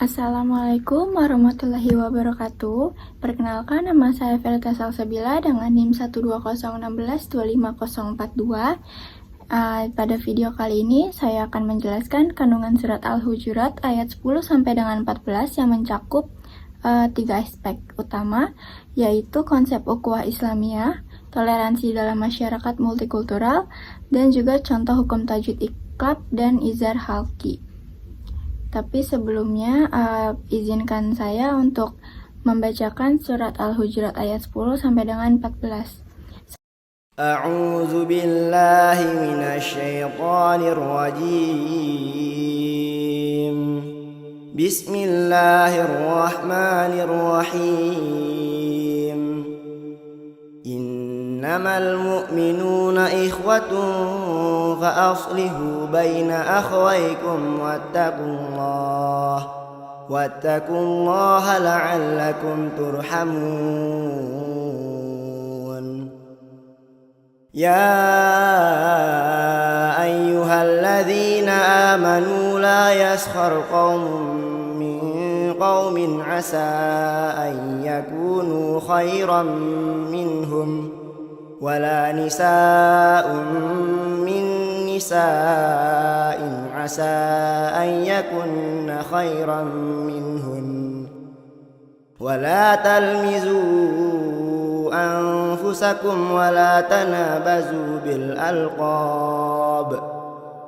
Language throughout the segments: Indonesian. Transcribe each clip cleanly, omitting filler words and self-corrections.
Assalamualaikum warahmatullahi wabarakatuh. Perkenalkan, nama saya Velta Salsabila dengan NIM 120162542. Pada video kali ini saya akan menjelaskan kandungan surat Al-Hujurat ayat 10 sampai dengan 14 yang mencakup 3 aspek utama, yaitu konsep ukhuwah Islamiyah, toleransi dalam masyarakat multikultural, dan juga contoh hukum tajwid iqlab dan izhar halqi. Tapi sebelumnya, izinkan saya untuk membacakan surat Al-Hujurat ayat 10 sampai dengan 14. A'udzu billahi minasyaitonir rajim. Bismillahirrahmanirrahim. Innamal mu'minuna ikhwatun فأصلحوا بين أخويكم واتقوا الله لعلكم ترحمون يا أيها الذين آمنوا لا يسخر قوم من قوم عسى أن يكونوا خيرا منهم ولا نساء من نساء عسى أن يكن خيرا منهن ولا تلمزوا أنفسكم ولا تنابزوا بالألقاب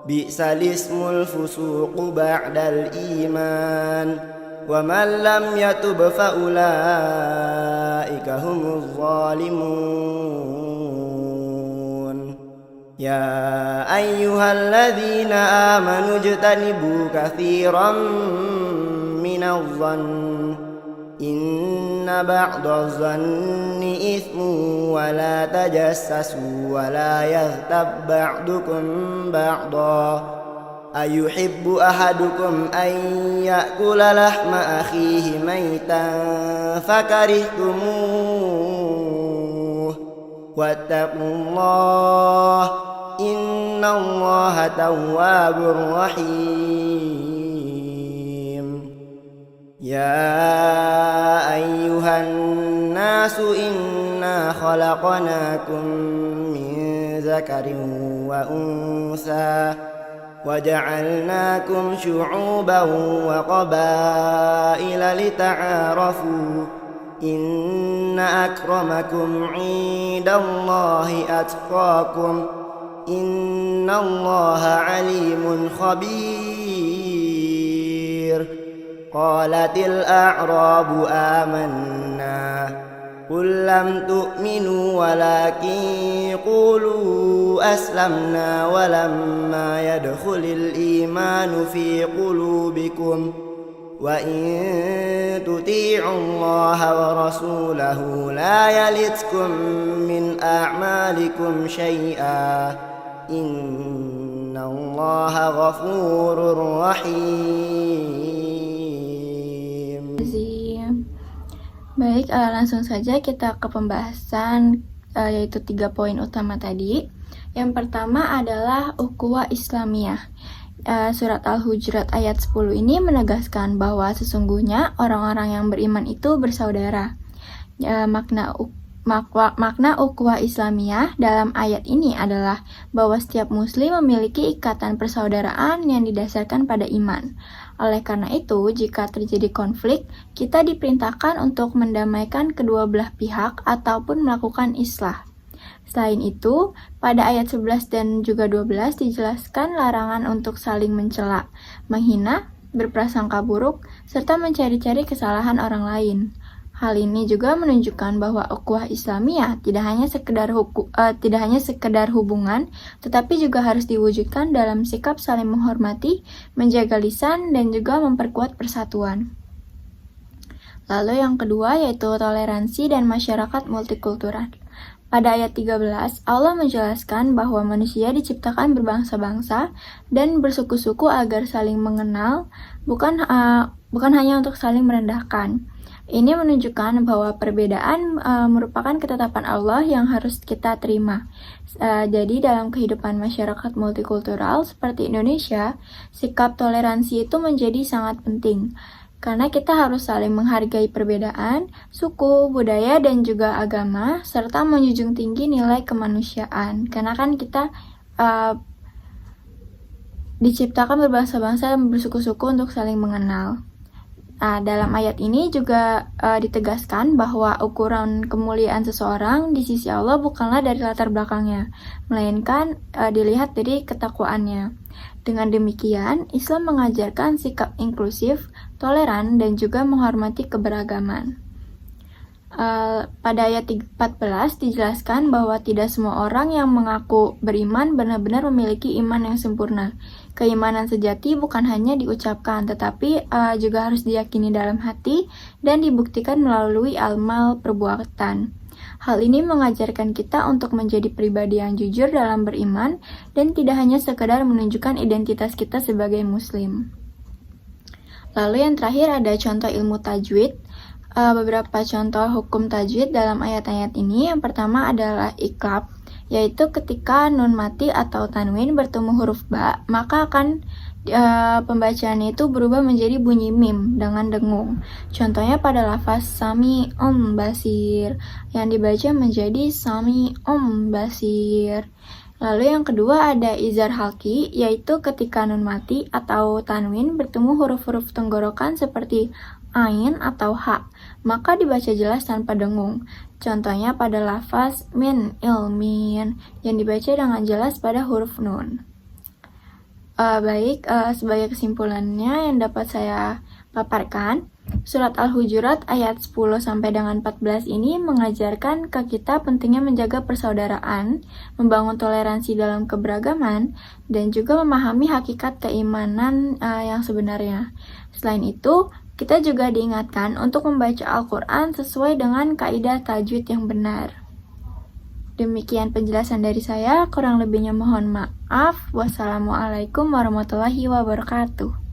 بئس الاسم الفسوق بعد الإيمان ومن لم يتب فأولئك هم الظالمون يا أيها الذين آمنوا اجتنبوا كثيرا من الظن إن بعض الظن إثم ولا تجسسوا ولا يغتب بعضكم بعضا أيحب أحدكم أن يأكل لحم أخيه ميتا فكرهتموه واتقوا الله إن الله تواب رحيم يا أيها الناس إنا خلقناكم من ذكر وأنثى وجعلناكم شعوبا وقبائل لتعارفوا إن أكرمكم عند الله أتقاكم إن الله عليم خبير قالت الأعراب آمنا قل لم تؤمنوا ولكن قولوا أسلمنا ولما يدخل الإيمان في قلوبكم وإن تطيعوا الله ورسوله لا يلتكم من أعمالكم شيئا إن الله غفور رحيم. Baik, langsung saja kita ke pembahasan yaitu 3 poin utama tadi. Yang pertama adalah ukhuwah Islamiyah. Surat Al-Hujurat ayat 10 ini menegaskan bahwa sesungguhnya orang-orang yang beriman itu bersaudara. Makna ukhuwah Islamiyah dalam ayat ini adalah bahwa setiap muslim memiliki ikatan persaudaraan yang didasarkan pada iman. Oleh karena itu, jika terjadi konflik, kita diperintahkan untuk mendamaikan kedua belah pihak ataupun melakukan islah. Selain itu, pada ayat 11 dan juga 12 dijelaskan larangan untuk saling mencela, menghina, berprasangka buruk, serta mencari-cari kesalahan orang lain. Hal ini juga menunjukkan bahwa ukhuwah Islamiyah tidak hanya sekedar hubungan, tetapi juga harus diwujudkan dalam sikap saling menghormati, menjaga lisan, dan juga memperkuat persatuan. Lalu yang kedua yaitu toleransi dan masyarakat multikultural. Pada ayat 13, Allah menjelaskan bahwa manusia diciptakan berbangsa-bangsa dan bersuku-suku agar saling mengenal, bukan hanya untuk saling merendahkan. Ini menunjukkan bahwa perbedaan merupakan ketetapan Allah yang harus kita terima. Jadi dalam kehidupan masyarakat multikultural seperti Indonesia, sikap toleransi itu menjadi sangat penting. Karena kita harus saling menghargai perbedaan, suku, budaya, dan juga agama, serta menjunjung tinggi nilai kemanusiaan. Karena kan kita diciptakan berbangsa-bangsa dan bersuku-suku untuk saling mengenal. Dalam ayat ini juga ditegaskan bahwa ukuran kemuliaan seseorang di sisi Allah bukanlah dari latar belakangnya, melainkan dilihat dari ketakwaannya. Dengan demikian, Islam mengajarkan sikap inklusif, toleran, dan juga menghormati keberagaman. Pada ayat 14 dijelaskan bahwa tidak semua orang yang mengaku beriman benar-benar memiliki iman yang sempurna. Keimanan sejati bukan hanya diucapkan, tetapi juga harus diyakini dalam hati dan dibuktikan melalui amal perbuatan. Hal ini mengajarkan kita untuk menjadi pribadi yang jujur dalam beriman dan tidak hanya sekedar menunjukkan identitas kita sebagai muslim. Lalu yang terakhir ada contoh ilmu tajwid. Beberapa contoh hukum tajwid dalam ayat-ayat ini. Yang pertama adalah iqlab, yaitu ketika nun mati atau tanwin bertemu huruf ba, maka akan pembacaannya itu berubah menjadi bunyi mim dengan dengung. Contohnya pada lafaz sami basir yang dibaca menjadi sami basir. Lalu yang kedua ada izhar halki, yaitu ketika nun mati atau tanwin bertemu huruf-huruf tenggorokan seperti ain atau ha, maka dibaca jelas tanpa dengung. Contohnya pada lafaz min ilmin yang dibaca dengan jelas pada huruf nun. Sebagai kesimpulannya yang dapat saya paparkan, surat Al-Hujurat ayat 10 sampai dengan 14 ini mengajarkan ke kita pentingnya menjaga persaudaraan, membangun toleransi dalam keberagaman, dan juga memahami hakikat keimanan yang sebenarnya. Selain itu, kita juga diingatkan untuk membaca Al-Quran sesuai dengan kaidah tajwid yang benar. Demikian penjelasan dari saya, kurang lebihnya mohon maaf. Wassalamualaikum warahmatullahi wabarakatuh.